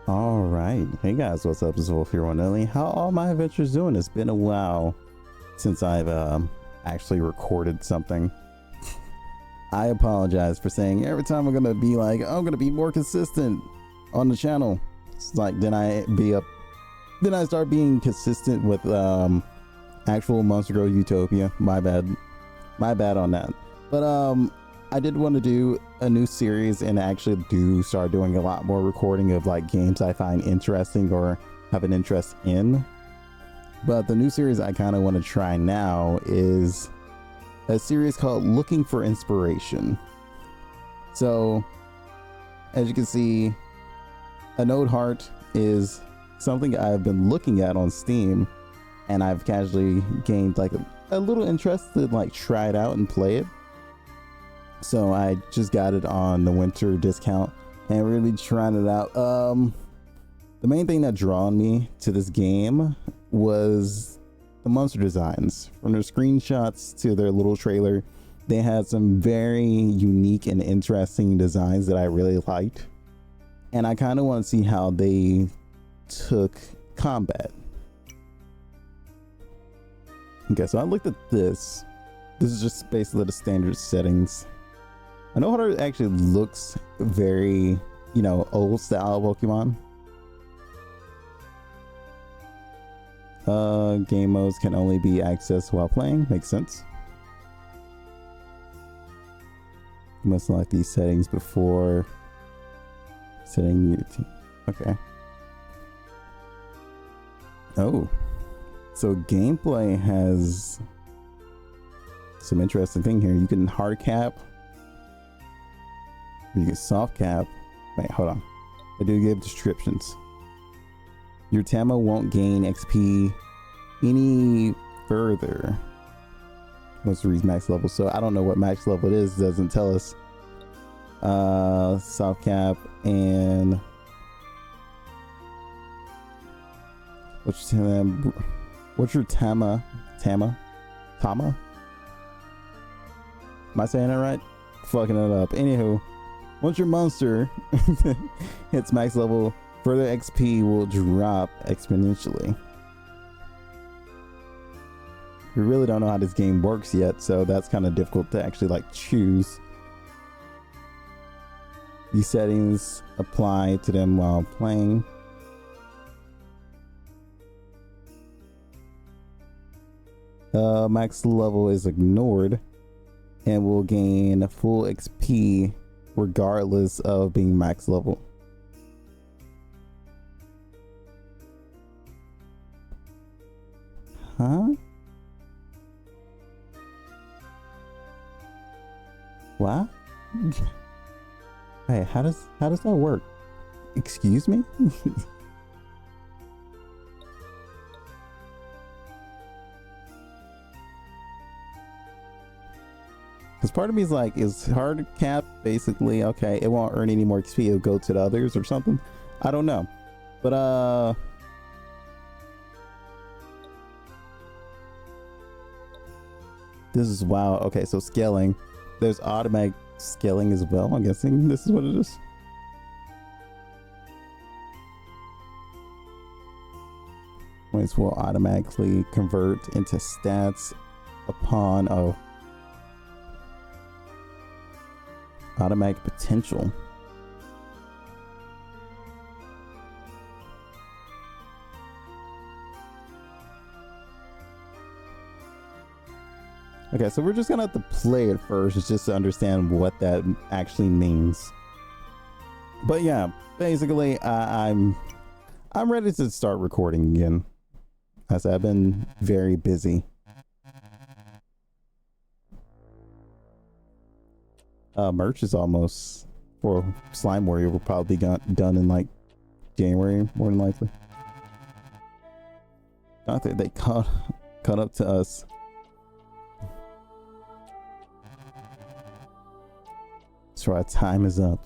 All right, hey guys, what's up? It's Wolf here, one only. How all my adventures doing? It's been a while since I've actually recorded something. I apologize for saying every time I'm gonna be like, I'm gonna be more consistent on the channel. It's like then I start being consistent with actual Monster Girl Utopia. My bad on that. But I did want to do a new series and actually start doing a lot more recording of like games I find interesting or have an interest in. But the new series I kind of want to try now is a series called Looking for Inspiration. So as you can see, Anode Heart is something I've been looking at on Steam, and I've casually gained like a little interest to like try it out and play it. So I just got it on the winter discount and we're gonna be trying it out. The main thing that drawn me to this game was the monster designs. From their screenshots to their little trailer, they had some very unique and interesting designs that I really liked. And I kind of want to see how they took combat. Okay, so I looked at this. This is just basically the standard settings. I know how it actually looks very, you know, old style Pokemon. Game modes can only be accessed while playing. Makes sense. You must select these settings before setting your team. Okay. Oh. So gameplay has some interesting thing here. You can hard cap. You can soft cap. Wait, hold on. I do give descriptions. Your Tama won't gain XP any further. Let's reach max level. So I don't know what max level it is. It doesn't tell us. Soft cap and what's your Tama? Am I saying it right? Fucking it up. Anywho, once your monster hits max level, further XP will drop exponentially. We really don't know how this game works yet, so that's kind of difficult to actually like choose. These settings apply to them while playing. Max level is ignored and will gain full XP regardless of being max level. Huh? What? Hey, how does that work? Excuse me? Because part of me is like, is hard cap basically okay? It won't earn any more XP. It'll go to the others or something. I don't know, but this is wow. Okay, so scaling. There's automatic scaling as well. I'm guessing this is what it is. Points will automatically convert into stats upon automatic potential. Okay, so we're just gonna have to play it first just to understand what that actually means. But yeah, basically I'm ready to start recording again. As I've been very busy. Merch is almost for Slime Warrior will probably be done in like January, more than likely. I think they caught up to us. So our time is up.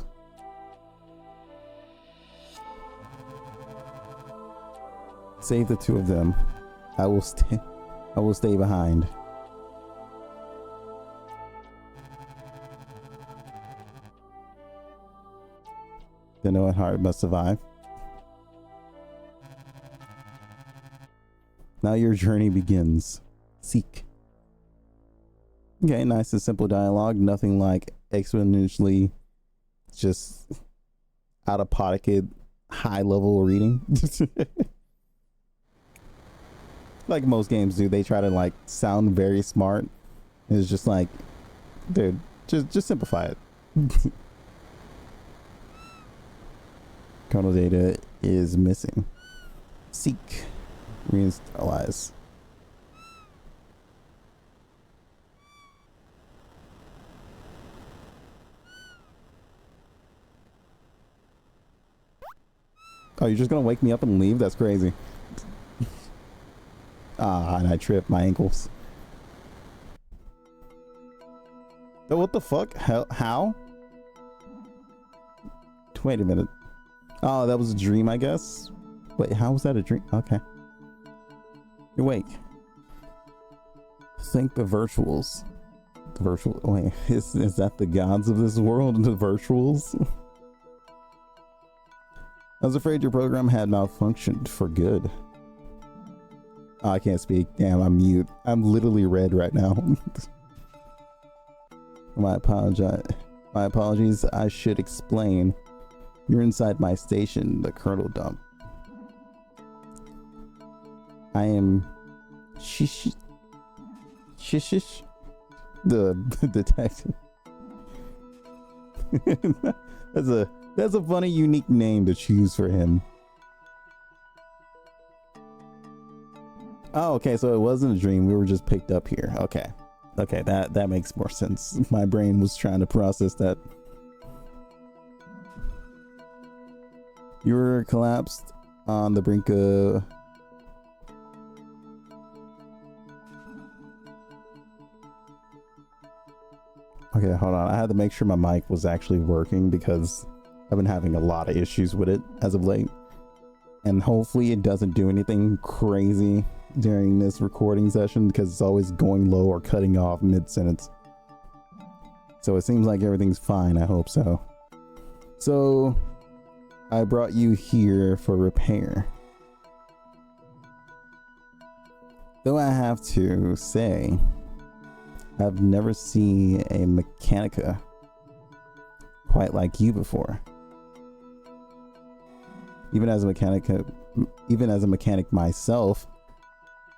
Save the two of them. I will stay behind. The Anode Heart must survive. Now your journey begins. Seek. Okay, nice and simple dialogue. Nothing like exponentially just out of pocket high level reading. Like most games do, they try to like sound very smart. It's just like, dude, just simplify it. Kernel data is missing. Seek. Reinitialize. Oh, you're just gonna wake me up and leave? That's crazy. Ah, and I tripped my ankles. Oh, what the fuck? How? Wait a minute. Oh, that was a dream, I guess. Wait, how was that a dream? Okay. You're awake. Think the virtuals. The virtual. Wait, is that the gods of this world? The virtuals? I was afraid your program had malfunctioned for good. Oh, I can't speak. Damn, I'm mute. I'm literally red right now. My apologies. I should explain. You're inside my station, the kernel dump. I am Shishish, the detective. That's a funny, unique name to choose for him. Oh, okay, so it wasn't a dream. We were just picked up here. Okay, that makes more sense. My brain was trying to process that. You were collapsed on the brink of... Okay, hold on. I had to make sure my mic was actually working because I've been having a lot of issues with it as of late. And hopefully it doesn't do anything crazy during this recording session because it's always going low or cutting off mid-sentence. So it seems like everything's fine. I hope so. So I brought you here for repair. Though I have to say, I've never seen a Mechanica quite like you before. Even as a mechanic myself,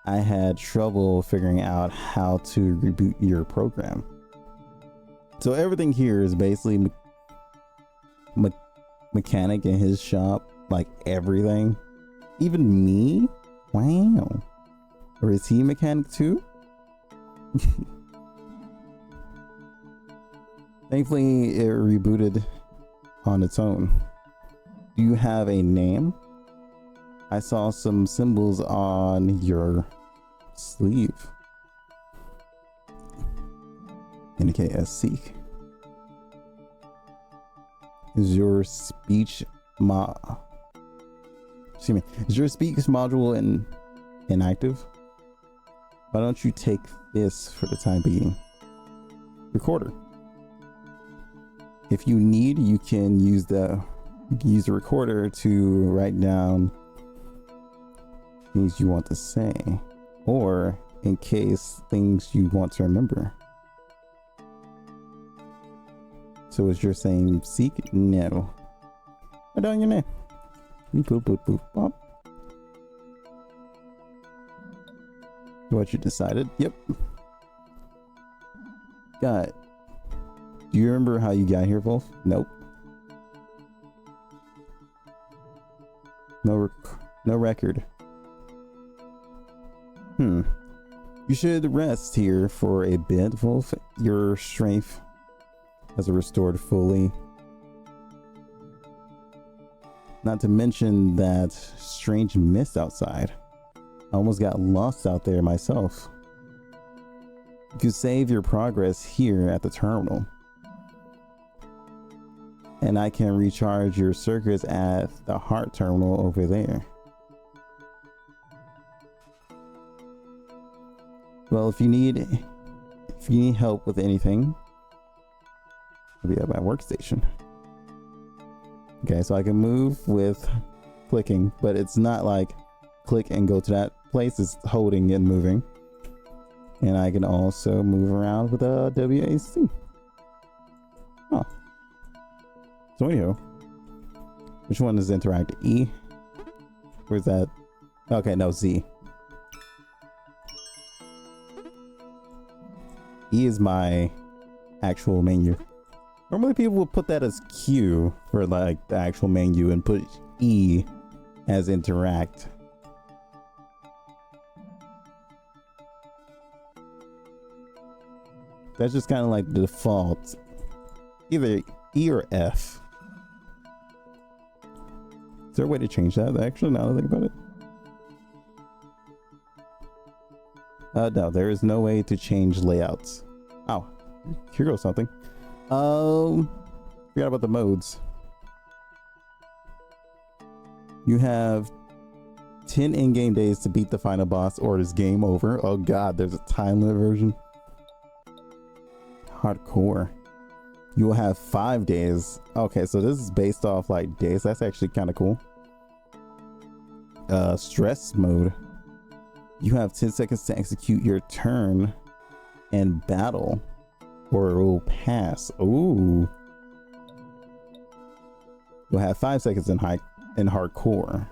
I had trouble figuring out how to reboot your program. So everything here is basically mechanic in his shop, like everything. Even me? Wow. Or is he mechanic too? Thankfully, it rebooted on its own. Do you have a name? I saw some symbols on your sleeve. Indicate as seek. Is your speech module inactive? Why don't you take this for the time being? Recorder. If you need, you can use the recorder to write down things you want to say, or in case things you want to remember. So as you're saying seek? No. Write down your name. Boop, boop, boop, bop. What you decided? Yep. Got it. Do you remember how you got here, Volf? Nope. No record. You should rest here for a bit, Volf. Your strength has restored fully. Not to mention that strange mist outside. I almost got lost out there myself. You could save your progress here at the terminal. And I can recharge your circuits at the heart terminal over there. Well, if you need help with anything, I'll be at my workstation. Okay, so I can move with clicking, but it's not like click and go to that place is holding and moving. And I can also move around with a WASD. Huh. So anyhow, which one is interact? E? Where's that? Okay, no, Z. E is my actual menu. Normally people would put that as Q for like the actual menu and put E as interact. That's just kind of like the default. Either E or F. Is there a way to change that actually now that I think about it? No, there is no way to change layouts. Oh, here goes something. Forgot about the modes. You have 10 in-game days to beat the final boss or it's game over. Oh god, there's a time limit version. Hardcore. You will have 5 days. Okay, so this is based off like days. That's actually kind of cool. Stress mode. You have 10 seconds to execute your turn and battle, or it will pass. Ooh. You'll have 5 seconds in hardcore.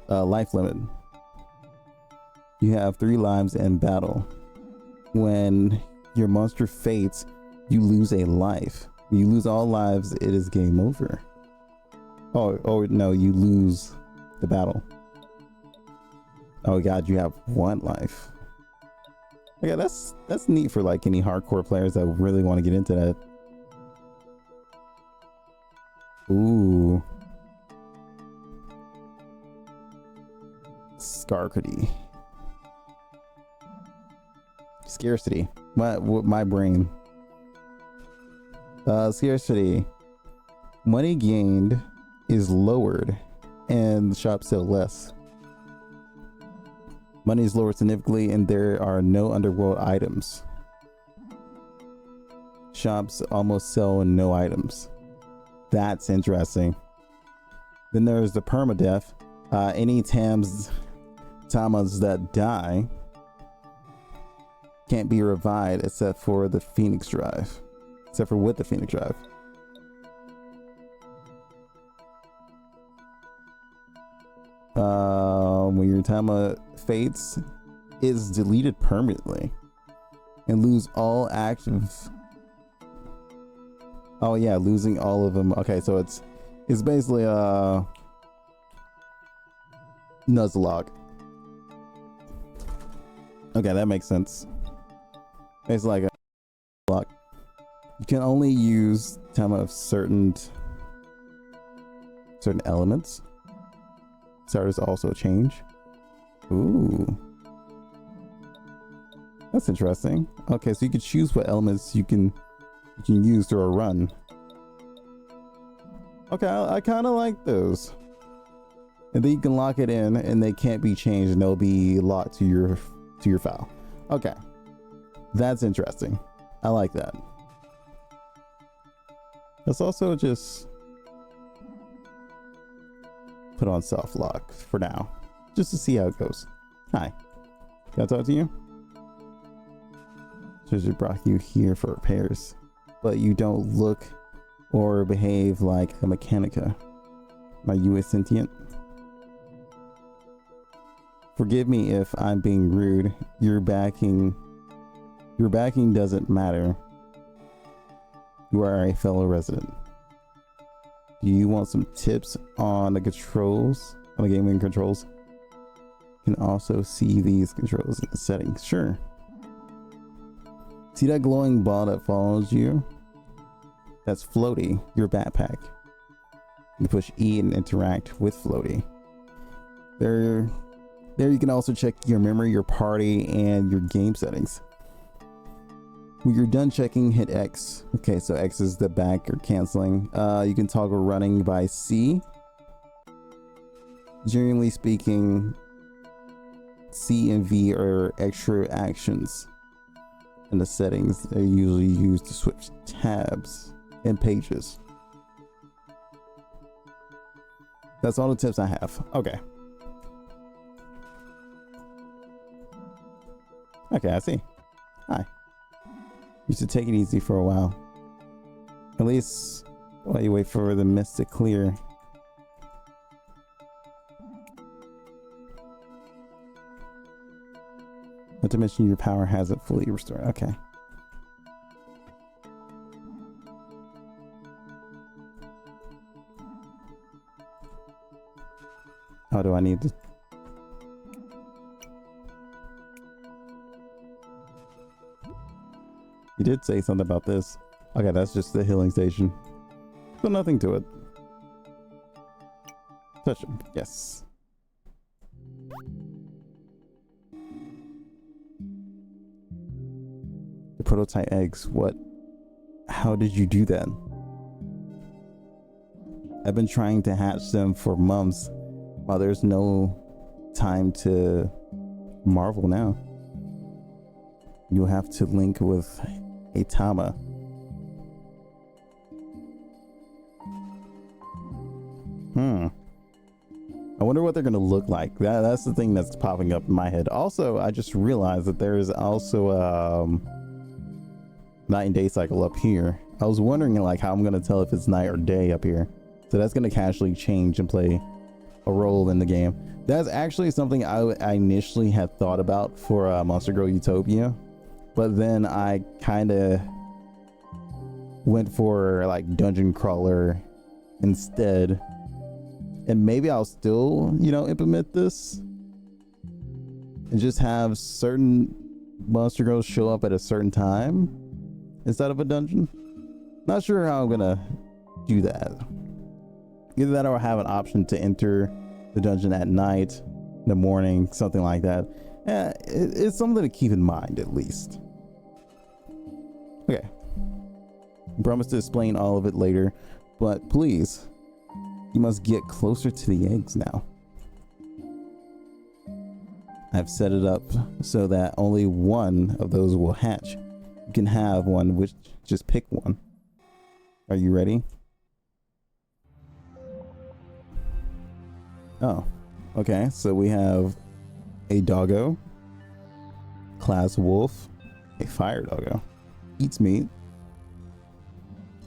Life limit. You have 3 lives in battle. When your monster faints, you lose a life. When you lose all lives, it is game over. Oh no, you lose the battle. Oh god, you have 1 life. Okay, that's neat for like any hardcore players that really want to get into that. Ooh. Scarcity. Scarcity. My brain. Scarcity. Money gained is lowered and the shops sell less. Money is lowered significantly and there are no underworld items. Shops almost sell no items. That's interesting. Then there's the permadeath. Any tamas that die can't be revived except for the Phoenix Drive. Except for with the Phoenix Drive. When your tama fades, is deleted permanently and lose all active. Oh yeah, losing all of them. Okay, so it's basically Nuzlocke. Okay, that makes sense. It's like a block. You can only use tama of certain elements. Starters also change. Ooh, that's interesting. Okay, so you can choose what elements you can use through a run. Okay, I kind of like those. And then you can lock it in, and they can't be changed, and they'll be locked to your file. Okay, that's interesting. I like that. Let's also just put on soft lock for now, just to see how it goes. Hi, can I talk to you? Treasure brought you here for repairs, but you don't look or behave like a mechanica. Are you a sentient? Forgive me if I'm being rude. Your backing doesn't matter. You are a fellow resident. Do you want some tips on the controls, on the gaming controls? You can also see these controls in the settings. Sure. See that glowing ball that follows you? That's Floaty, your backpack. You push E and interact with Floaty. There you can also check your memory, your party, and your game settings. When you're done checking, hit X. Okay, so X is the back or canceling. You can toggle running by C. Generally speaking, C and V are extra actions in the settings. They're usually used to switch tabs and pages. That's all the tips I have. Okay. Okay, I see. Hi. You should take it easy for a while. At least while you wait for the mist to clear. Not to mention your power hasn't fully restored. Okay. How do I need to? You did say something about this. Okay, that's just the healing station. So nothing to it. Touch him. Yes. The prototype eggs. What? How did you do that? I've been trying to hatch them for months. While there's no time to marvel now. You'll have to link with a Tama. I wonder what they're gonna look like. That's the thing that's popping up in my head. Also, I just realized that there's also night and day cycle up here. I was wondering like how I'm gonna tell if it's night or day up here. So that's gonna casually change and play a role in the game. That's actually something I initially had thought about for Monster Girl Utopia, but then I kind of went for like dungeon crawler instead, and maybe I'll still, you know, implement this and just have certain Monster Girls show up at a certain time instead of a dungeon. Not sure how I'm gonna do that. Either that or have an option to enter the dungeon at night, in the morning, something like that. It's something to keep in mind, at least. Okay. I promise to explain all of it later, but please, you must get closer to the eggs now. I've set it up so that only one of those will hatch. You can have one, which just pick one. Are you ready? Oh, okay. So we have a doggo, class wolf, a fire doggo. Eats meat.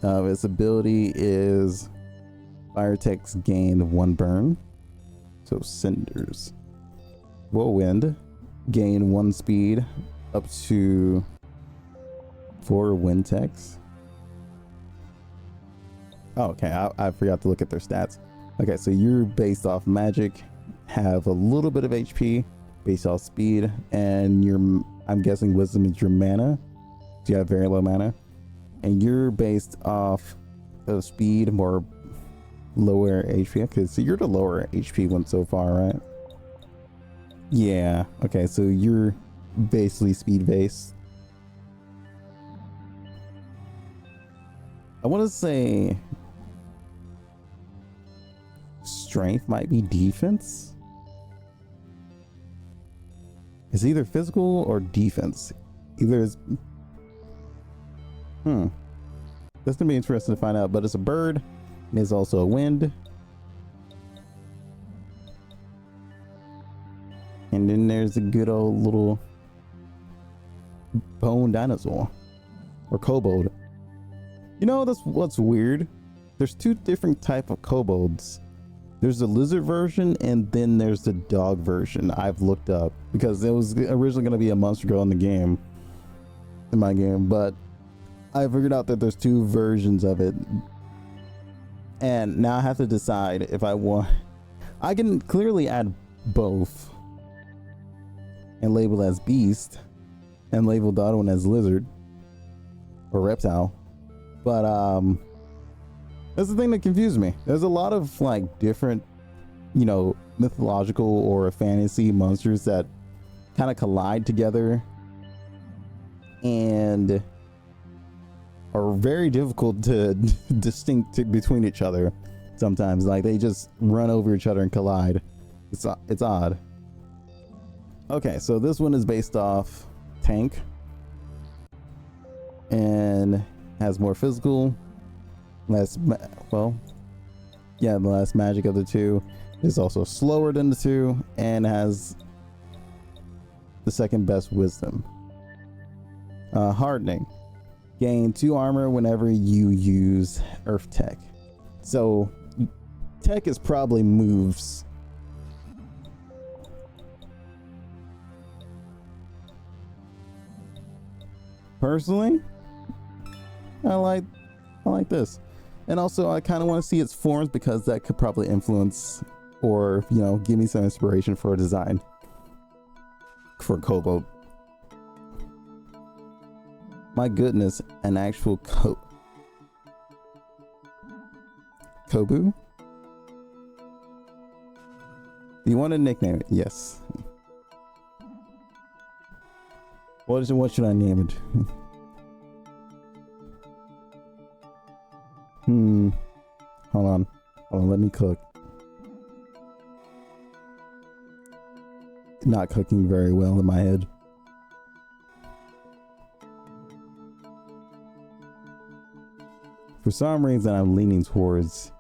Its ability is fire techs gain 1 burn. So cinders. Whirlwind, gain 1 speed up to 4 wind techs. Oh, okay. I forgot to look at their stats. Okay, so you're based off magic, have a little bit of HP based off speed, and I'm guessing wisdom is your mana. So you have very low mana, and you're based off of speed, more lower HP. Okay, so you're the lower HP one so far, right? Yeah. Okay, so you're basically speed based. I want to say strength might be defense. It's either physical or defense. Either is that's gonna be interesting to find out. But it's a bird, and it's also a wind. And then there's a good old little bone dinosaur or kobold. You know, that's what's weird. There's 2 different type of kobolds. There's the lizard version, and then there's the dog version. I've looked up because it was originally going to be a monster girl in the game, in my game, but I figured out that there's 2 versions of it, and now I have to decide if I want. I can clearly add both and label as beast, and label the other one as lizard or reptile, but that's the thing that confused me. There's a lot of like different, you know, mythological or fantasy monsters that kind of collide together and are very difficult to distinct between each other sometimes. Like they just run over each other and collide. It's odd. Okay, so this one is based off tank and has more physical, less, well, Yeah, the last magic of the two is also slower than the two and has the second best wisdom. Hardening. Gain 2 armor whenever you use earth tech. So tech is probably moves. Personally, I like this. And also I kind of want to see its forms because that could probably influence or, you know, give me some inspiration for a design for Kobo. My goodness, an actual Kobu? Do you want to nickname it? Yes. What should I name it? Hold on, let me cook. Not cooking very well in my head. For some reason, I'm leaning towards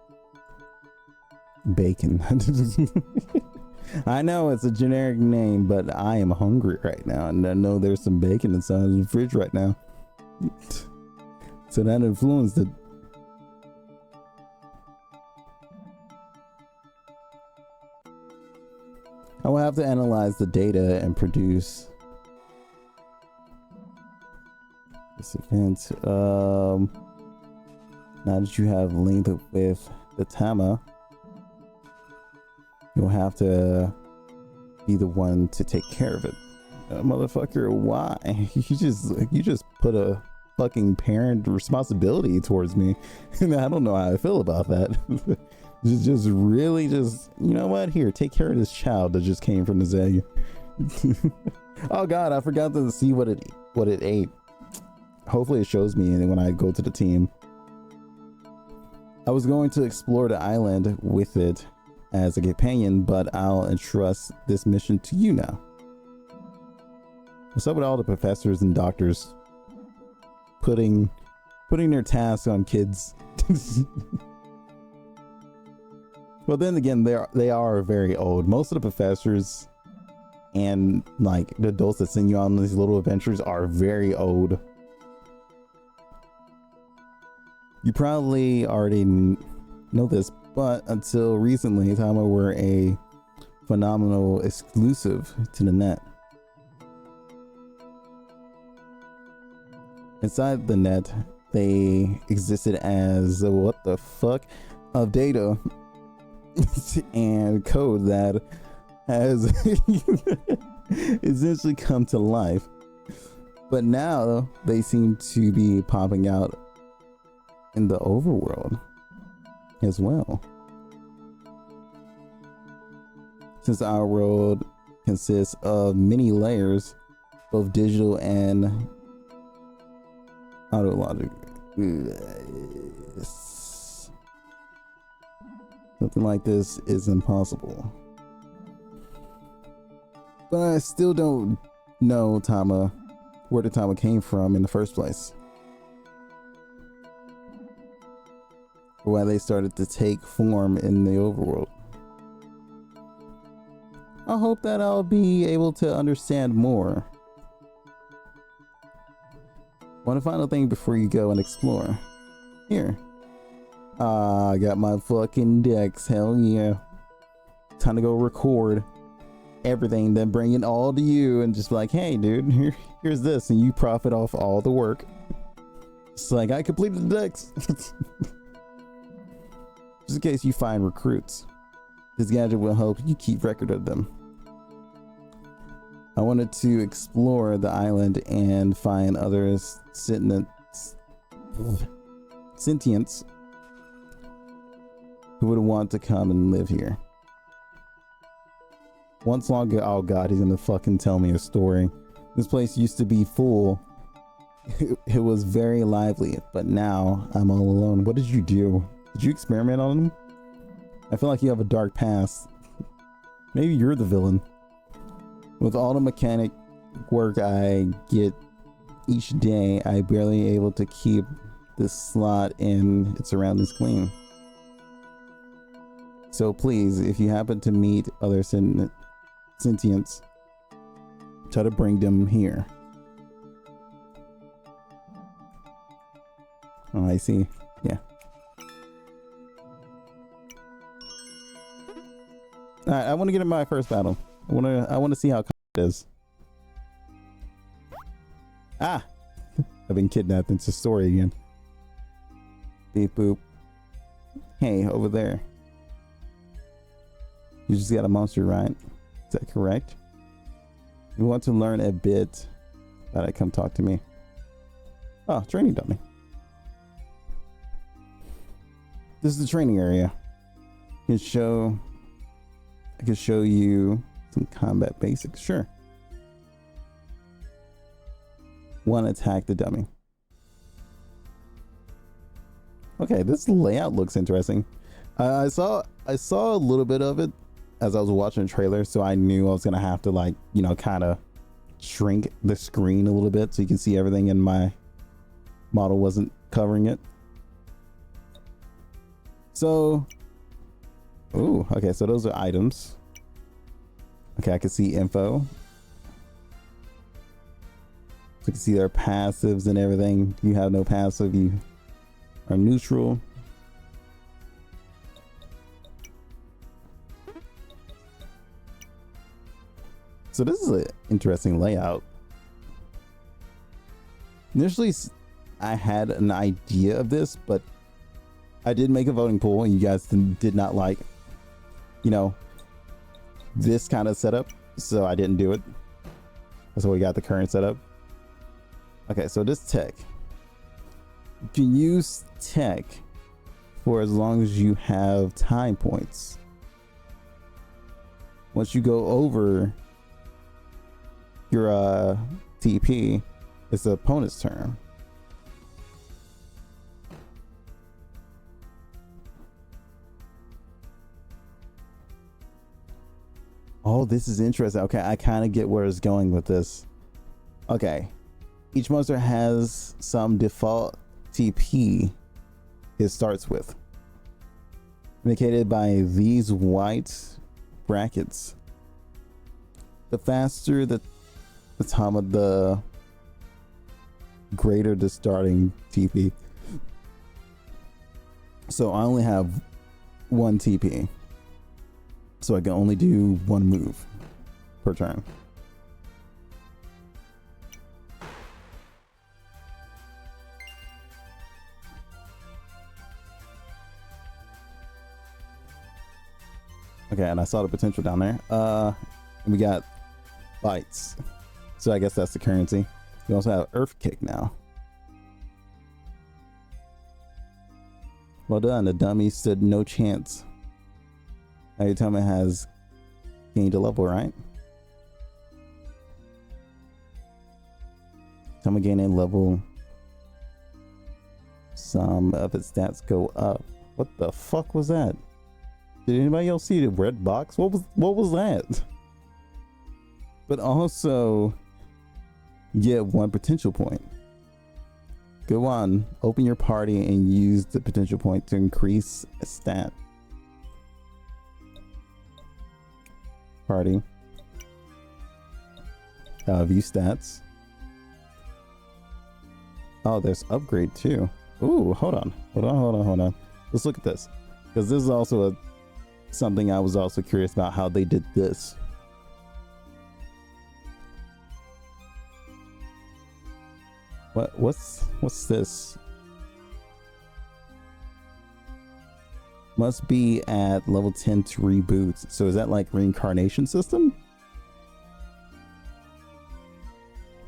bacon. I know it's a generic name, but I am hungry right now, and I know there's some bacon inside the fridge right now. So that influenced it. I will have to analyze the data and produce this event. Now that you have linked with the Tama, you'll have to be the one to take care of it. Motherfucker, why? You just put a fucking parent responsibility towards me. And I don't know how I feel about that. just really, you know what? Here, take care of this child that just came from the egg. Oh god, I forgot to see what it ate. Hopefully it shows me when I go to the team. I was going to explore the island with it as a companion, but I'll entrust this mission to you now. What's up with all the professors and doctors putting their tasks on kids? Well, then again, they are very old. Most of the professors and like the adults that send you on these little adventures are very old. You probably already know this, but until recently, Tama were a phenomenal exclusive to the net. Inside the net, they existed as what the fuck of data and code that has essentially come to life. But now they seem to be popping out in the overworld as well. Since our world consists of many layers, both digital and autologic. Something like this is impossible. But I still don't know where the Tama came from in the first place. Why they started to take form in the overworld. I hope that I'll be able to understand more. One final thing before you go and explore. Here. I got my fucking decks. Hell yeah. Time to go record everything, then bring it all to you and just be like, hey dude, here's this, and you profit off all the work. It's like, I completed the decks. Just in case you find recruits. This gadget will help you keep record of them. I wanted to explore the island and find other sentients who would want to come and live here. Once long ago, oh god, he's gonna fucking tell me a story. This place used to be full. It was very lively, but now I'm all alone. What did you do? Did you experiment on him? I feel like you have a dark past. Maybe you're the villain. With all the mechanic work I get each day, I barely able to keep this slot and its surroundings clean. So please, if you happen to meet other sentients, try to bring them here. Oh, I see. Yeah. All right, I want to get in my first battle. I want to see how it is. Ah, I've been kidnapped into story again. Beep boop. Hey, over there. You just got a monster, right? Is that correct? You want to learn a bit about it? Come talk to me. Oh, training dummy. This is the training area. I can show you some combat basics. Sure. One, attack the dummy. Okay, this layout looks interesting. I saw a little bit of it as I was watching the trailer, so I knew I was gonna have to, like, you know, kind of shrink the screen a little bit so you can see everything, and my model wasn't covering it. So, ooh, okay, so those are items. Okay, I can see info. So you can see their passives and everything. You have no passive, you are neutral. So this is an interesting layout. Initially, I had an idea of this, but I did make a voting poll and you guys did not like, you know, this kind of setup, so I didn't do it. That's why we got the current setup. Okay, so this tech. You can use tech for as long as you have time points. Once you go over your TP, it's the opponent's turn. Oh, this is interesting. Okay, I kind of get where it's going with this. Okay, each monster has some default TP it starts with, indicated by these white brackets. The faster the time of the greater the starting TP. So I only have one TP. So I can only do one move per turn. Okay, and I saw the potential down there. And we got bites. So I guess that's the currency. We also have Earth Kick now. Well done, the dummy stood no chance. Now your time it has gained a level, right? Time gaining level. Some of its stats go up. What the fuck was that? Did anybody else see the red box? What was that? But also, you get one potential point. Go on, open your party and use the potential point to increase a stat. Party. View stats. Oh, there's upgrade too. Ooh, hold on. Let's look at this, because this is also something I was also curious about how they did this. What's this? Must be at level 10 to reboot. So is that like reincarnation system?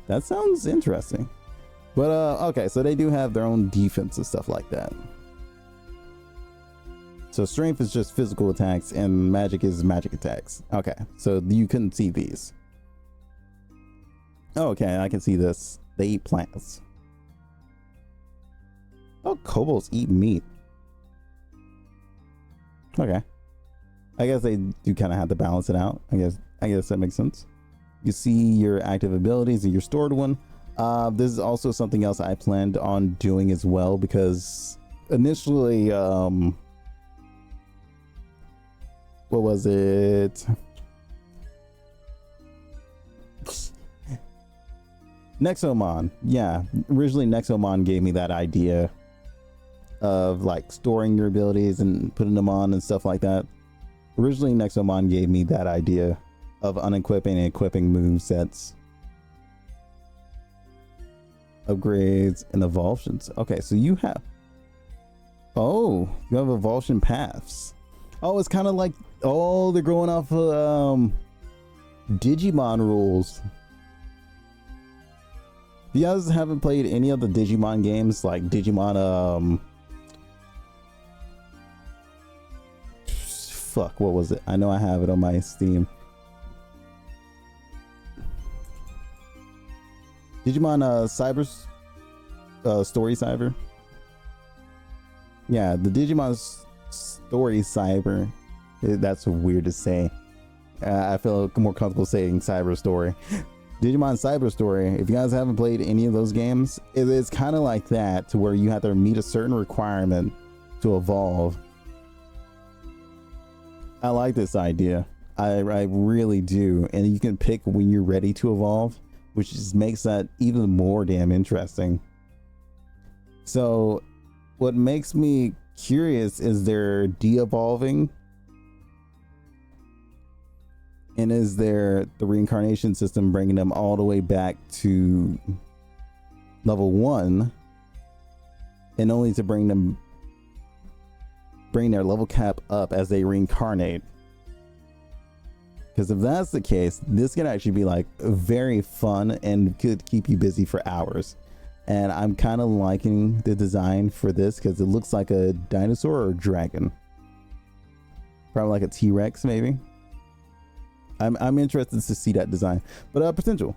That sounds interesting. But okay, so they do have their own defense and stuff like that. So strength is just physical attacks and magic is magic attacks. Okay, so you couldn't see these. Oh, okay, I can see this. They eat plants. Oh, kobolds eat meat. Okay, I guess they do kind of have to balance it out. I guess that makes sense. You see your active abilities and your stored one. This is also something else I planned on doing as well, because initially what was it? Nexomon. Yeah, originally Nexomon gave me that idea of like storing your abilities and putting them on and stuff like that. Originally Nexomon gave me that idea of unequipping and equipping move sets, upgrades, and evulsions. Okay, so you have, oh, you have evulsion paths. Oh, it's kind of like, oh, they're going off of Digimon rules. If you guys haven't played any of the Digimon games, like Digimon, fuck, what was it? I know I have it on my Steam. Digimon Story Cyber. Yeah, the Digimon Story Cyber. That's weird to say. I feel more comfortable saying Cyber Story. Digimon Cyber Story. If you guys haven't played any of those games, it's kind of like that, to where you have to meet a certain requirement to evolve. I like this idea. I really do. And you can pick when you're ready to evolve, which just makes that even more damn interesting. So what makes me curious is there de-evolving, and is there the reincarnation system bringing them all the way back to level 1, and only to bring their level cap up as they reincarnate? Because if that's the case, this can actually be like very fun and could keep you busy for hours. And I'm kind of liking the design for this because it looks like a dinosaur or a dragon. Probably like a T-Rex maybe. I'm interested to see that design, but potential.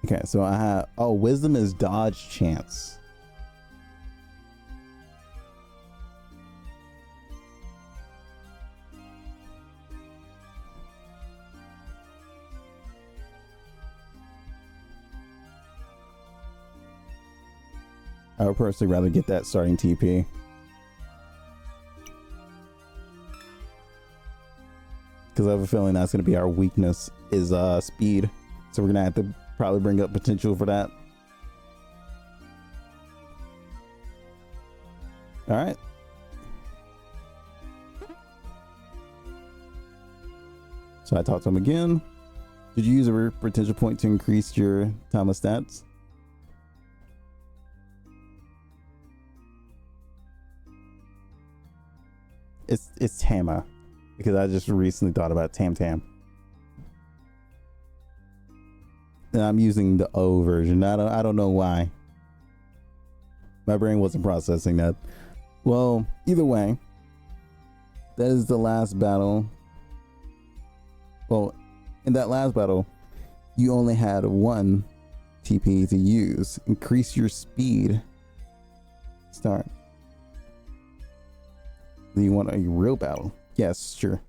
Okay, so I have, oh, wisdom is dodge chance. I would personally rather get that starting TP. Because I have a feeling that's going to be our weakness, is speed. So we're going to have to probably bring up potential for that. All right. So I talked to him again. Did you use a potential point to increase your time of stats? It's Tama, because I just recently thought about Tam Tam. And I'm using the O version. I don't know why. My brain wasn't processing that. Well, either way, that is the last battle. Well, in that last battle, you only had 1 TP to use. Increase your speed. Start. Do you want a real battle? Yes, sure.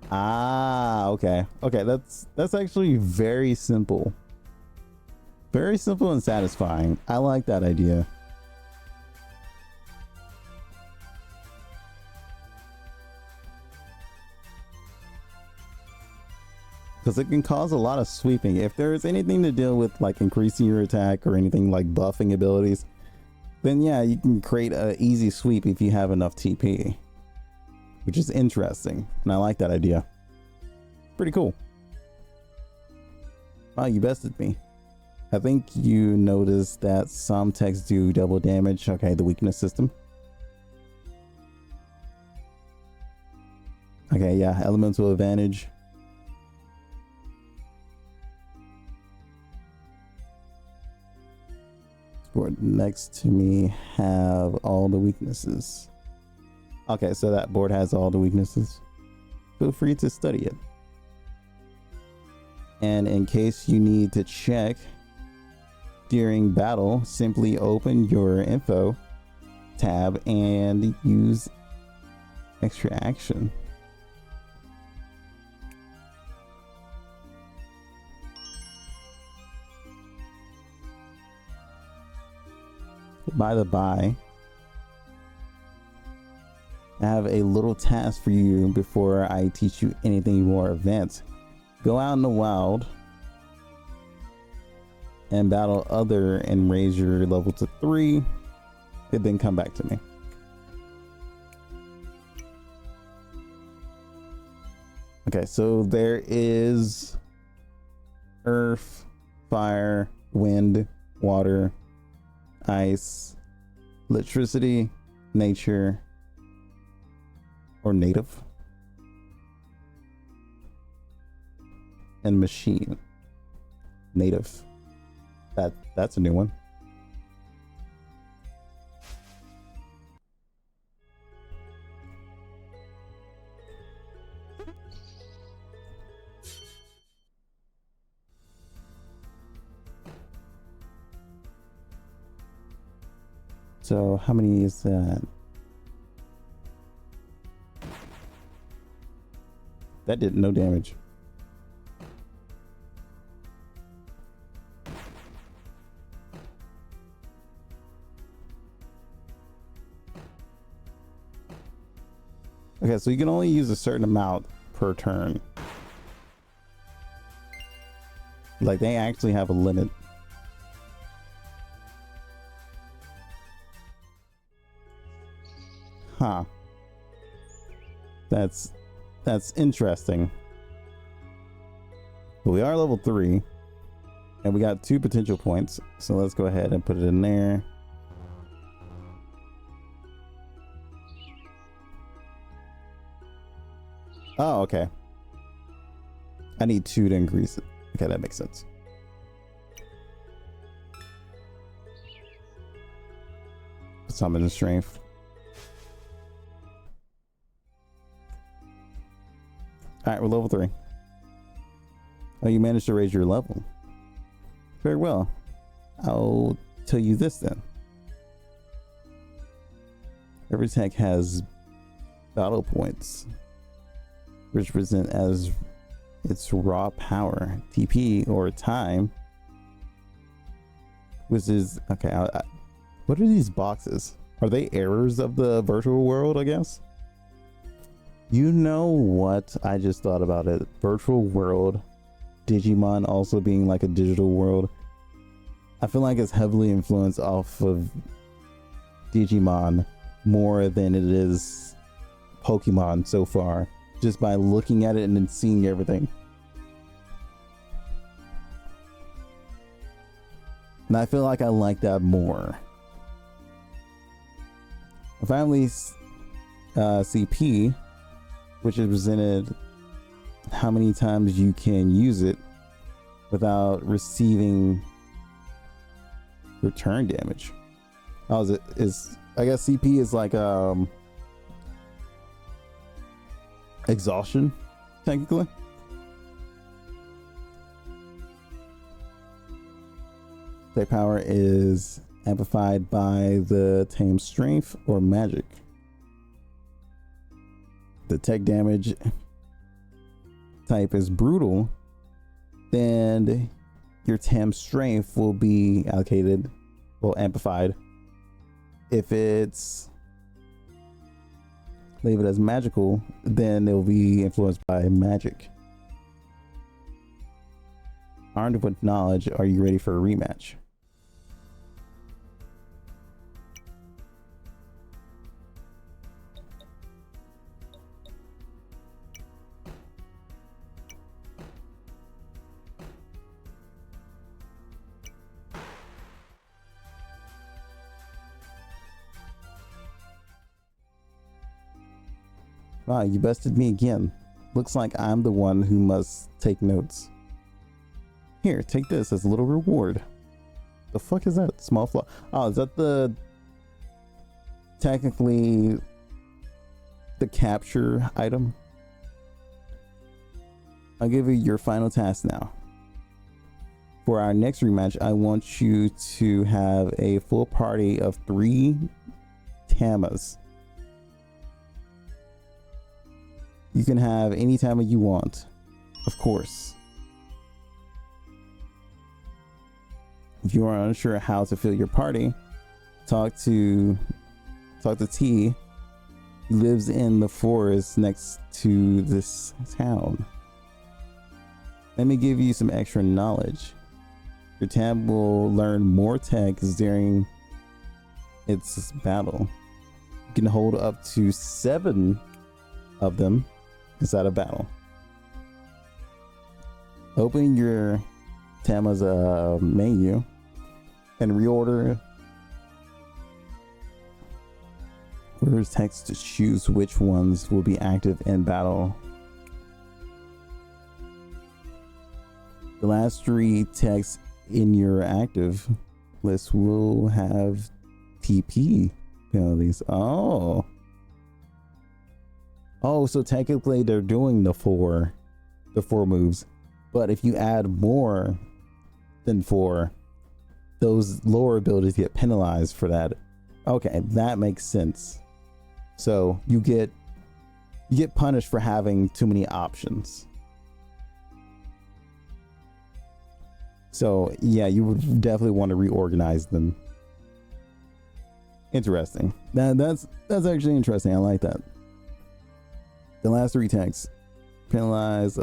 Ah, okay. Okay, that's actually very simple. Very simple and satisfying. I like that idea. Because it can cause a lot of sweeping. If there's anything to deal with like increasing your attack or anything like buffing abilities, then yeah, you can create an easy sweep if you have enough TP. Which is interesting. And I like that idea. Pretty cool. Wow, you bested me. I think you noticed that some techs do double damage. Okay, the weakness system. Okay, yeah, elemental advantage. Board next to me have all the weaknesses. Okay, so that board has all the weaknesses. Feel free to study it. And in case you need to check During battle, simply open your info tab and use extra action. By the by, I have a little task for you before I teach you anything more advanced. Go out in the wild and battle other and raise your level to 3, and then come back to me. Okay, so there is earth, fire, wind, water, ice, electricity, nature, or native, and machine. Native. That's a new one. So how many is that? That did no damage. Okay, so you can only use a certain amount per turn. Like, they actually have a limit. Huh. That's interesting. But we are level 3. And we got 2 potential points. So let's go ahead and put it in there. Oh, okay. I need 2 to increase it. Okay, that makes sense. Summon strength. Alright, we're level 3. Oh, you managed to raise your level. Very well. I'll tell you this then. Every tech has battle points, which present as its raw power, TP, or time, which is okay. What are these boxes? Are they errors of the virtual world, I guess? You know what? I just thought about it. Virtual world, Digimon also being like a digital world. I feel like it's heavily influenced off of Digimon more than it is Pokemon so far, just by looking at it and then seeing everything. And I feel like I like that more. Finally, CP, which is presented how many times you can use it without receiving return damage. How is it? I guess CP is like exhaustion, technically. Their power is amplified by the tame strength or magic. The tech damage type is brutal, then your tame strength will be allocated, well, amplified. If it's labeled as magical, then it will be influenced by magic. Armed with knowledge, are you ready for a rematch? Wow, you bested me again. Looks like I'm the one who must take notes. Here, take this as a little reward. The fuck is that? Small flaw. Oh, is that technically the capture item? I'll give you your final task now. For our next rematch, I want you to have a full party of 3 Tamas. You can have any Tama you want, of course. If you are unsure how to fill your party, talk to T. He lives in the forest next to this town. Let me give you some extra knowledge. Your tab will learn more tags during its battle. You can hold up to 7 of them inside a battle. Open your Tama's menu and reorder where's text to choose which ones will be active in battle. The last 3 texts in your active list will have TP penalties. Oh, so technically they're doing the four moves, but if you add more than 4, those lower abilities get penalized for that. Okay, that makes sense. So you get punished for having too many options. So yeah, you would definitely want to reorganize them. Interesting. That's actually interesting. I like that. The last 3 texts penalize.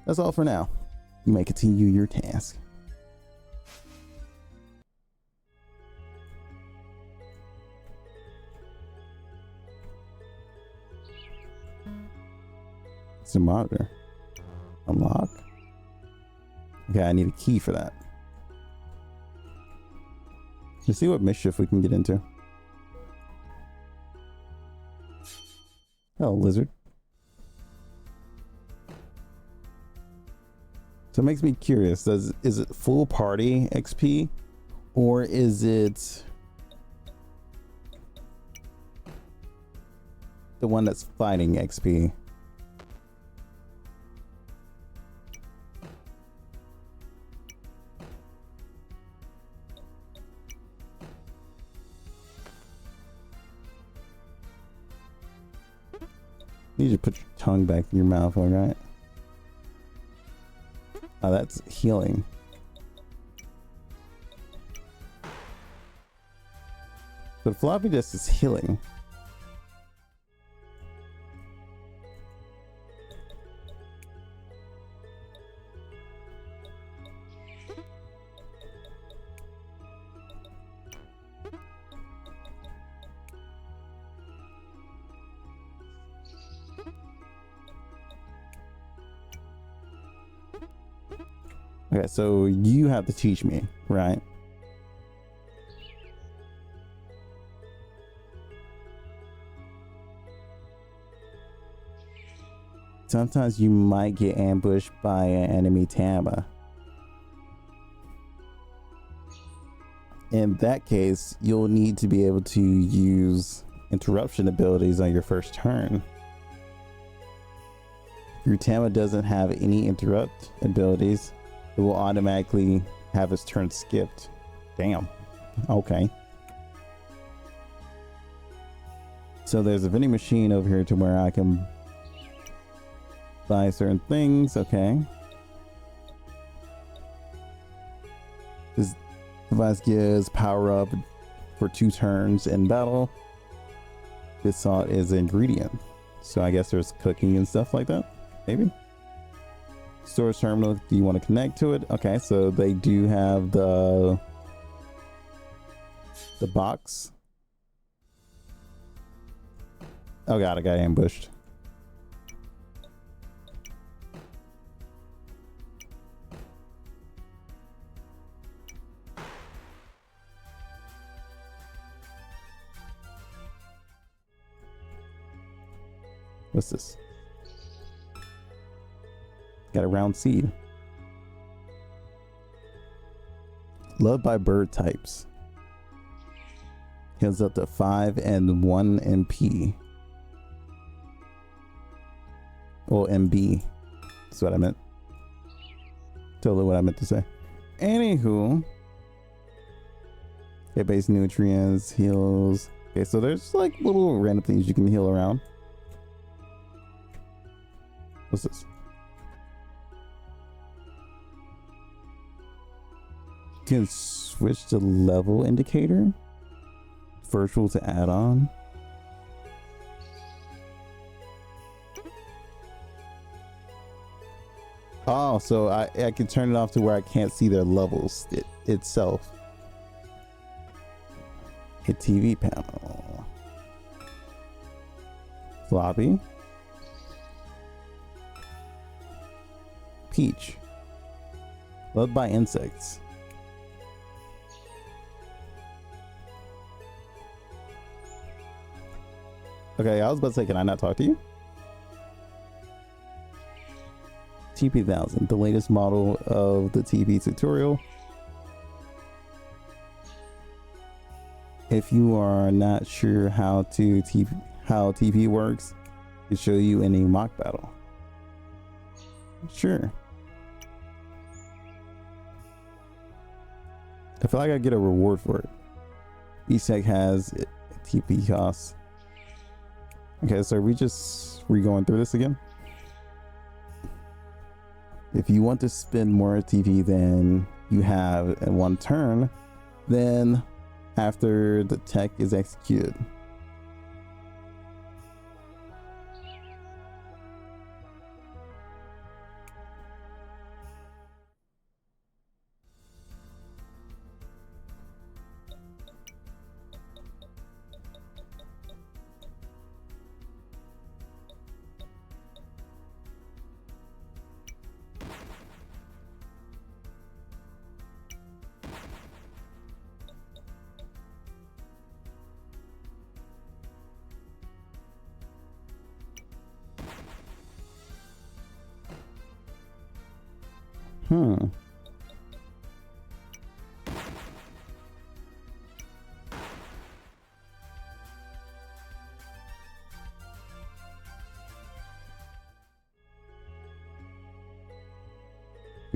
That's all for now. You may continue your task. It's a monitor. Unlock. Okay, I need a key for that. Let's see what mischief we can get into. Oh, lizard. So it makes me curious. Is it full party XP, or is it the one that's fighting XP? You need to put your tongue back in your mouth, all right? Oh, that's healing. But floppy disk is healing. Okay, so you have to teach me, right? Sometimes you might get ambushed by an enemy Tama. In that case, you'll need to be able to use interruption abilities on your first turn. If your Tama doesn't have any interrupt abilities, it will automatically have its turn skipped. Damn. Okay. So there's a vending machine over here to where I can buy certain things. Okay. This device gives power up for 2 turns in battle. This salt is an ingredient. So I guess there's cooking and stuff like that. Maybe. Storage terminal, do you want to connect to it? Okay, so they do have the box. Oh god, I got ambushed. What's this? Got a round seed. Loved by bird types. Heals up to 5 and 1 MP. Well, MB. That's what I meant. Totally what I meant to say. Anywho. Okay, base nutrients, heals. Okay, so there's like little random things you can heal around. What's this? You can switch the level indicator. Virtual to add-on. Oh, so I can turn it off to where I can't see their levels itself. A TV panel. Floppy. Peach. Loved by insects. Okay, I was about to say, can I not talk to you? TP1000, the latest model of the TP tutorial. If you are not sure how TP works, I can show you in a mock battle. Sure. I feel like I get a reward for it. Each tech has a TP cost. Okay, so we going through this again? If you want to spend more TP than you have in one turn, then after the tech is executed.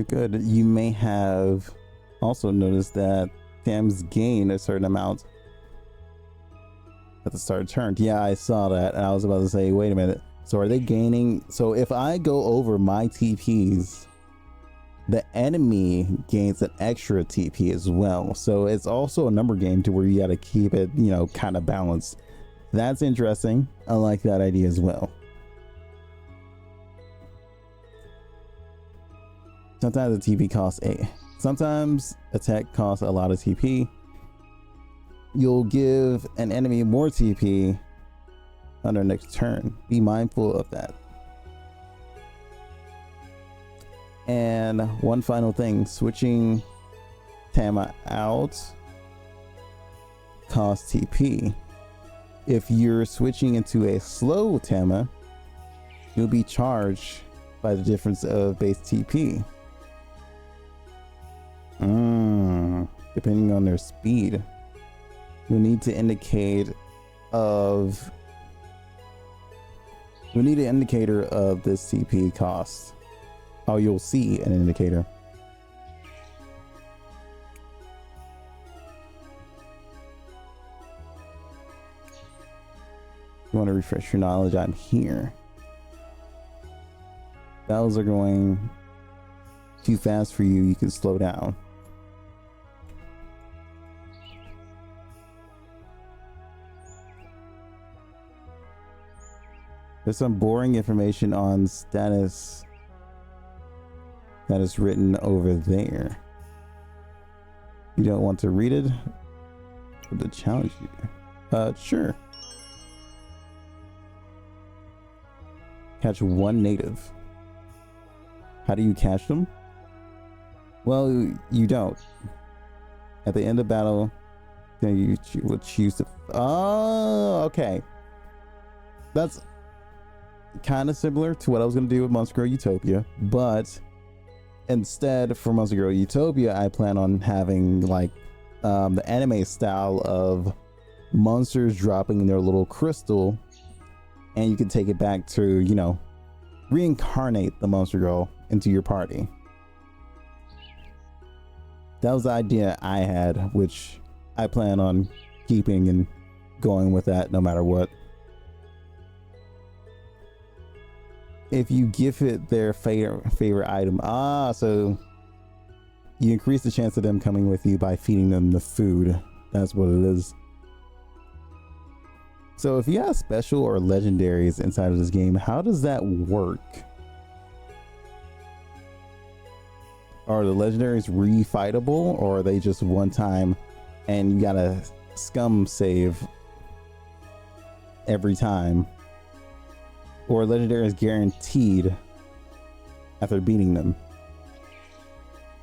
Good. You may have also noticed that Tams gain a certain amount at the start of turn. Yeah, I saw that, and I was about to say, wait a minute. So are they gaining? So if I go over my TPs, the enemy gains an extra TP as well. So it's also a number game to where you got to keep it, you know, kind of balanced. That's interesting. I like that idea as well. Sometimes a TP costs sometimes attack costs a lot of TP. You'll give an enemy more TP on their next turn. Be mindful of that. And one final thing, switching Tama out costs TP. If you're switching into a slow Tama, you'll be charged by the difference of base TP. Depending on their speed, you'll need an indicator of this TP cost. Oh, you'll see an indicator. You want to refresh your knowledge? I'm here. Battles are going too fast for you. You can slow down. There's some boring information on status that is written over there. You don't want to read it? But to challenge you. Sure. Catch one native. How do you catch them? Well, you don't. At the end of battle, then you will choose to. Oh, okay. That's kind of similar to what I was going to do with Monster Girl Utopia, but instead for Monster Girl Utopia, I plan on having like the anime style of monsters dropping their little crystal, and you can take it back to, you know, reincarnate the monster girl into your party. That was the idea I had, which I plan on keeping and going with that no matter what. If you give it their favorite item, so you increase the chance of them coming with you by feeding them the food. That's what it is. So if you have special or legendaries inside of this game, how does that work? Are the legendaries refightable, or are they just one time and you gotta scum save every time? Or legendary is guaranteed after beating them?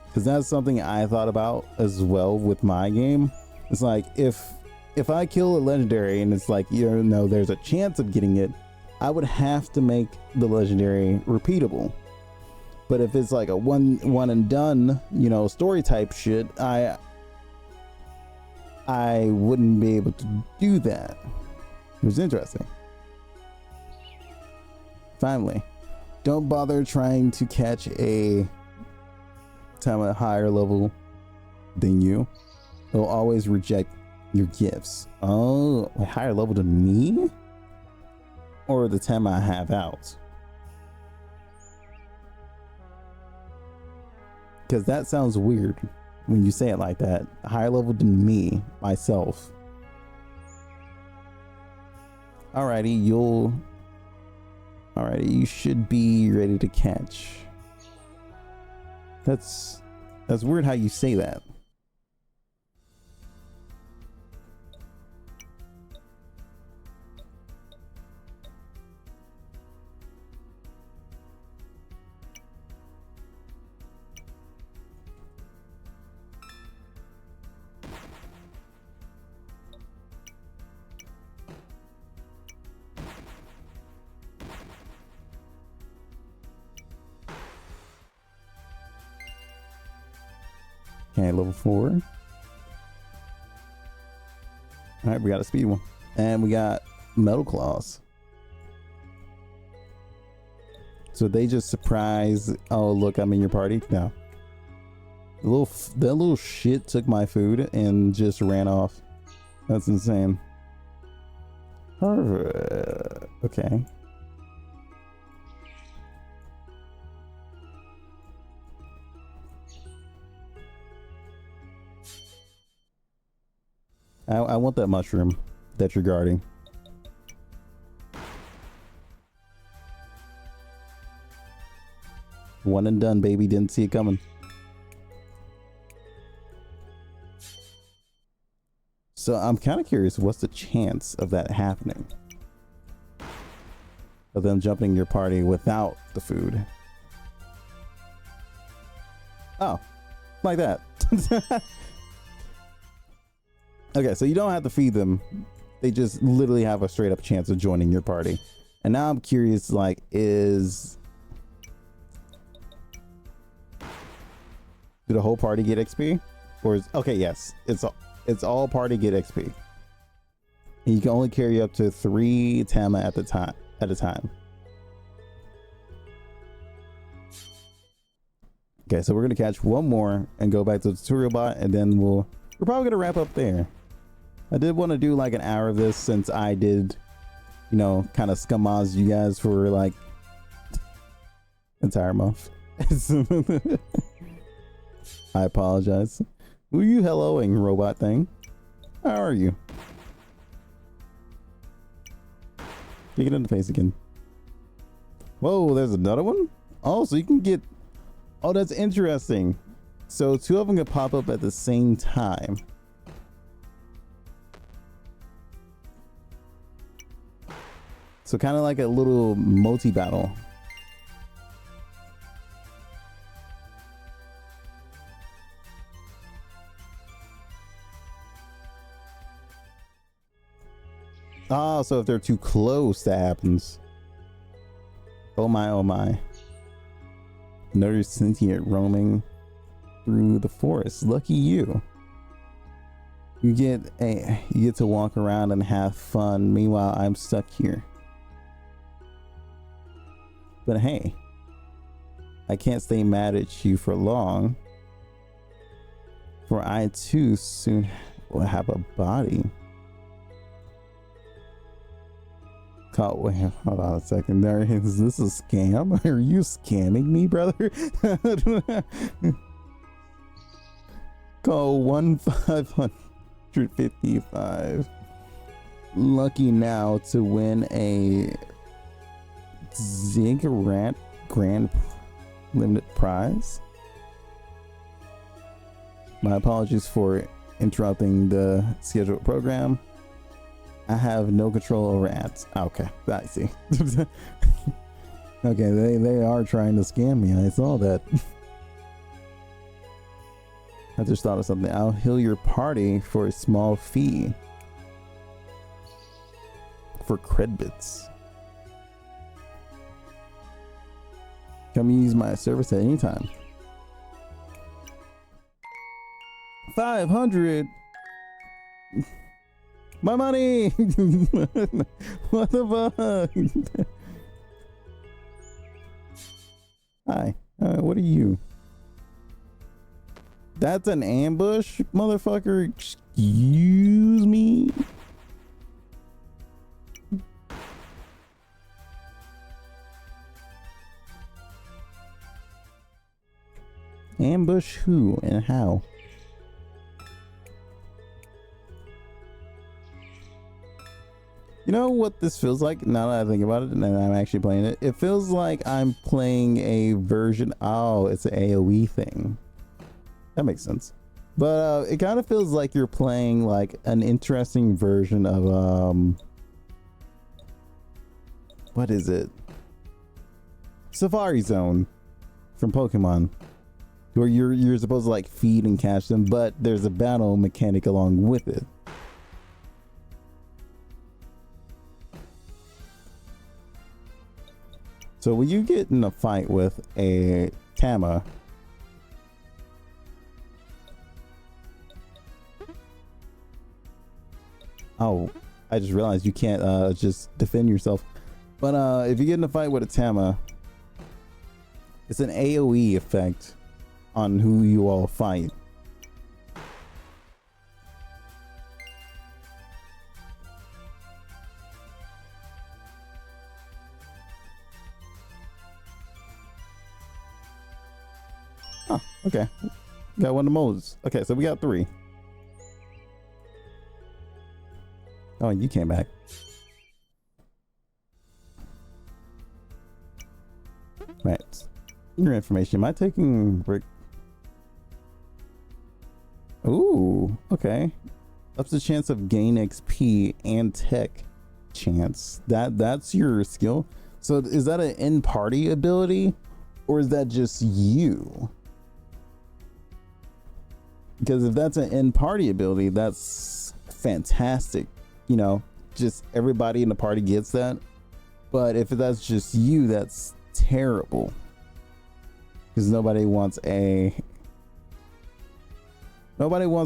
Because that's something I thought about as well with my game. It's like if I kill a legendary and it's like, you know, there's a chance of getting it, I would have to make the legendary repeatable. But if it's like a one and done, you know, story type shit, I wouldn't be able to do that. It was interesting. Finally, don't bother trying to catch a time at a higher level than you. They'll always reject your gifts. Oh, a higher level than me? Or the time I have out? Because that sounds weird when you say it like that. A higher level than me, myself. Alrighty, you should be ready to catch. That's weird how you say that. Okay, level 4. All right, we got a speed one, and we got metal claws. So they just surprise. Oh, look, I'm in your party. No, that little shit took my food and just ran off. That's insane. Okay. I want that mushroom that you're guarding. One and done, baby. Didn't see it coming. So I'm kind of curious, what's the chance of that happening? Of them jumping your party without the food? Oh, like that. Okay, so you don't have to feed them. They just literally have a straight up chance of joining your party. And now I'm curious, like, do the whole party get XP? Or is, okay, yes, it's all party get XP. And you can only carry up to 3 Tama at a time. Okay, so we're gonna catch one more and go back to the tutorial bot, and then we're probably gonna wrap up there. I did want to do like an hour of this since I did, you know, kind of scumaz you guys for like entire month. I apologize. Who are you helloing, robot thing? How are you? Kick it in the face again. Whoa, there's another one? Oh, so you can get... Oh, that's interesting. So 2 of them can pop up at the same time. So kind of like a little multi-battle. Oh, so if they're too close, that happens. Oh my, oh my. Another sentient roaming through the forest. Lucky you. You get to walk around and have fun. Meanwhile, I'm stuck here. But hey, I can't stay mad at you for long, for I too soon will have a body. Wait, hold on a second there. Is this a scam? Are you scamming me, brother? Call 1-555. Lucky now to win a Ziggurat Grand Limited Prize. My apologies for interrupting the scheduled program. I have no control over ads. Okay, I see. Okay, they are trying to scam me. I saw that. I just thought of something. I'll heal your party for a small fee. For cred bits. Come use my service at any time. 500. My money. What the fuck? Hi. What are you? That's an ambush, motherfucker. Excuse me. Ambush who and how? You know what this feels like now that I think about it and I'm actually playing it? It feels like I'm playing a version. Oh, it's an AoE thing. That makes sense. But it kind of feels like you're playing like an interesting version of what is it? Safari Zone from Pokemon, where you're supposed to like feed and catch them, but there's a battle mechanic along with it. So when you get in a fight with a Tama, oh, I just realized you can't just defend yourself. But if you get in a fight with a Tama, it's an AoE effect on who you all fight. Oh, okay. Got one of those. Okay, so we got 3. Oh, and you came back. Right. Your information. Am I taking brick? Ooh, okay. Ups the chance of gain XP and tech chance. That's your skill. So is that an in-party ability or is that just you? Because if that's an in-party ability, that's fantastic. You know, just everybody in the party gets that. But if that's just you, that's terrible. Because nobody wants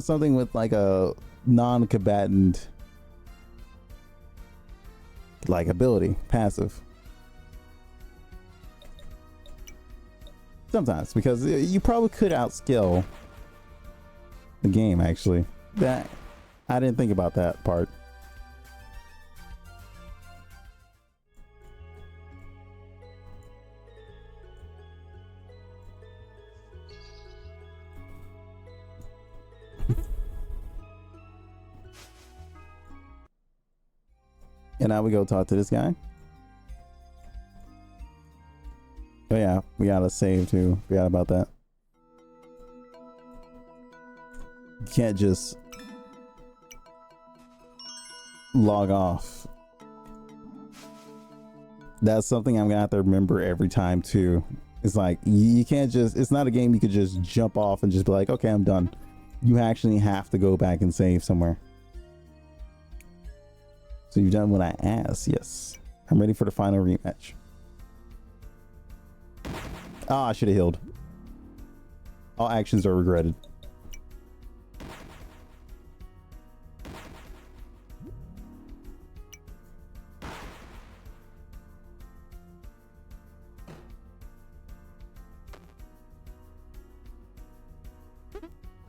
something with like a non-combatant like ability, passive. Sometimes, because you probably could outskill the game, actually. That I didn't think about that part. And now we go talk to this guy. Oh yeah, we gotta save too. Forgot about that. You can't just log off. That's something I'm gonna have to remember every time too. It's like you can't just, it's not a game you could just jump off and just be like, okay, I'm done. You actually have to go back and save somewhere. So you've done what I asked. Yes, I'm ready for the final rematch. Ah, I should have healed. All actions are regretted.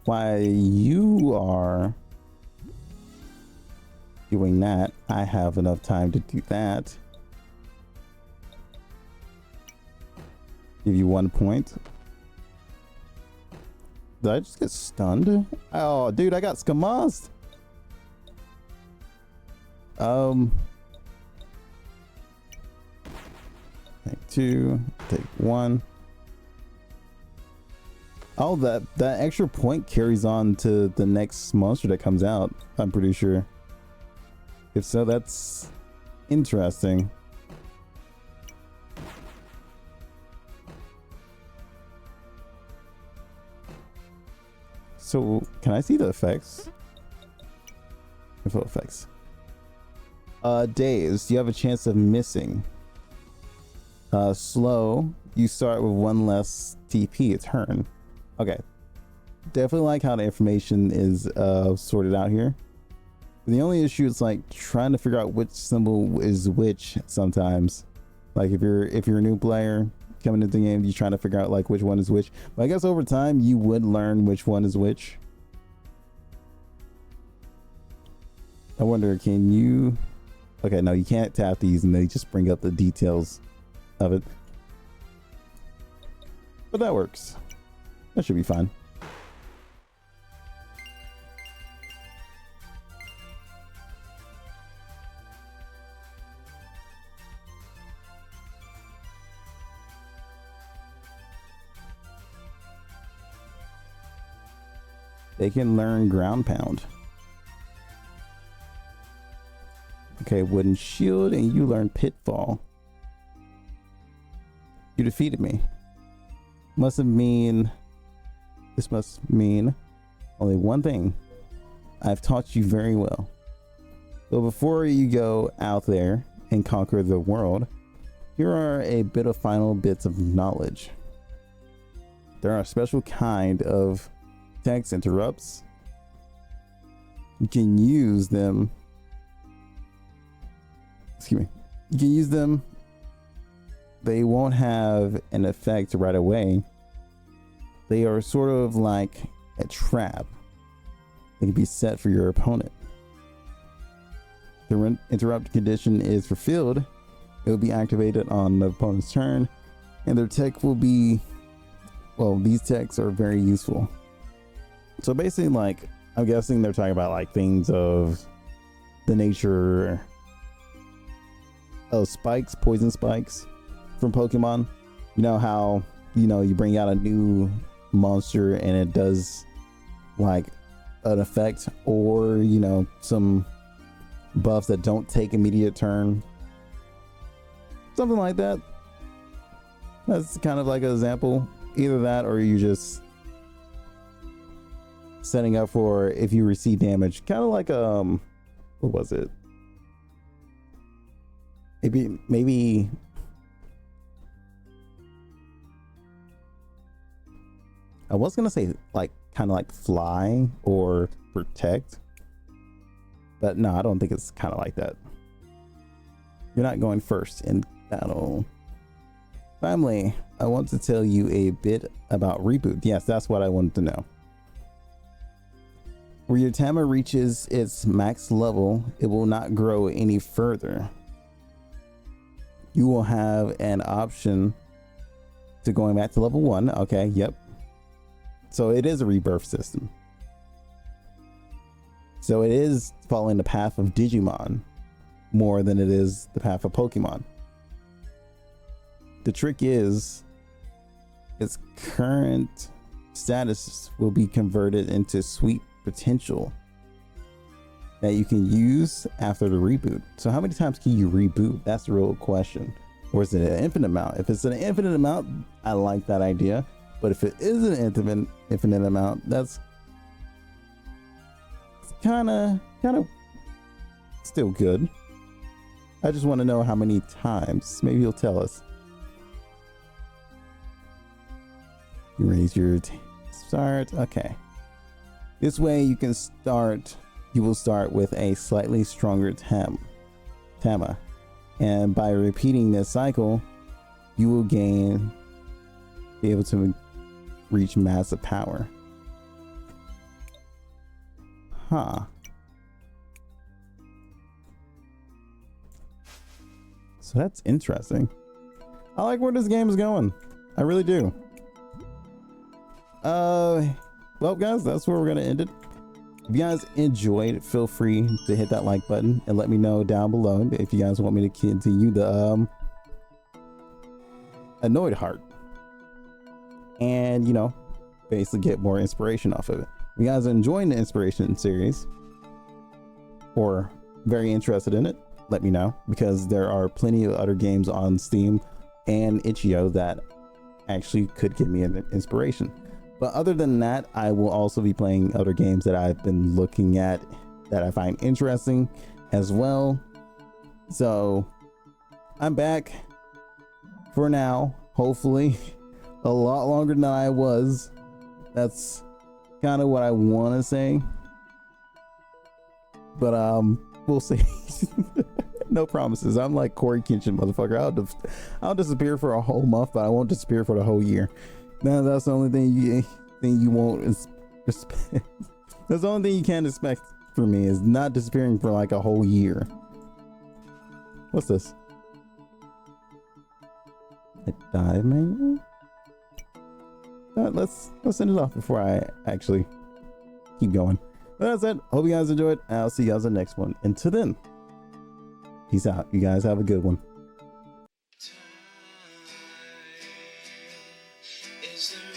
while you are doing that, I have enough time to do that. Give you 1 point. Did I just get stunned? Oh, dude, I got skamazed. Take 2, take 1. Oh, that extra point carries on to the next monster that comes out, I'm pretty sure. If so, that's interesting. So, can I see the effects? Info effects. Days, you have a chance of missing. Slow, you start with 1 less TP a turn. Okay. Definitely like how the information is sorted out here. The only issue is like trying to figure out which symbol is which sometimes. Like if you're a new player coming into the game, you're trying to figure out like which one is which. But I guess over time you would learn which one is which. I wonder, can you... Okay, no, you can't tap these and they just bring up the details of it. But that works. That should be fine. They can learn ground pound. Okay, wooden shield, and you learn pitfall. You defeated me. This must mean only one thing. I've taught you very well. So before you go out there and conquer the world, here are a bit of final bits of knowledge. There are a special kind of text interrupts. You can use them. Excuse me. You can use them. They won't have an effect right away. They are sort of like a trap. They can be set for your opponent. The interrupt condition is fulfilled. It will be activated on the opponent's turn, and their tech will be, well, these techs are very useful. So basically, like, I'm guessing they're talking about like things of the nature of spikes, poison spikes from Pokemon. You know how, you know, you bring out a new monster and it does like an effect, or, you know, some buffs that don't take immediate turn. Something like that. That's kind of like an example. Either that, or you just setting up for if you receive damage. Kind of like what was it? Maybe I was gonna say like kind of like fly or protect, but no, I don't think it's kind of like that. You're not going first in battle. Finally, I want to tell you a bit about reboot. Yes, that's what I wanted to know. Where your Tama reaches its max level, it will not grow any further. You will have an option to going back to level 1. Okay, yep. So it is a rebirth system. So it is following the path of Digimon more than it is the path of Pokemon. The trick is its current status will be converted into sweet potential that you can use after the reboot. So how many times can you reboot? That's the real question. Or is it an infinite amount? If it's an infinite amount, I like that idea. But if it is an infinite amount, that's kind of still good. I just want to know how many times. Maybe you'll tell us. You raise your start. Okay. This way you can start. You will start with a slightly stronger Tama, and by repeating this cycle, you will be able to reach massive power. Huh. So that's interesting. I like where this game is going. I really do. Well, guys, that's where we're gonna end it. If you guys enjoyed, feel free to hit that like button and let me know down below if you guys want me to continue the Annoyed heart, and you know, basically get more inspiration off of it. If you guys are enjoying the inspiration series or very interested in it, let me know, because there are plenty of other games on Steam and itch.io that actually could give me an inspiration. But other than that, I will also be playing other games that I've been looking at that I find interesting as well. So I'm back for now, hopefully a lot longer than I was. That's kind of what I want to say, but we'll see. No promises. I'm like Corey Kenshin, motherfucker. I'll disappear for a whole month, but I won't disappear for the whole year. Now that's the only thing you won't respect. That's the only thing you can't expect from me, is not disappearing for like a whole year. What's this? A dive manual? Let's end it off before I actually keep going. But that's it. Hope you guys enjoyed. I'll see you guys in the next one. Until then, peace out. You guys have a good one. Is there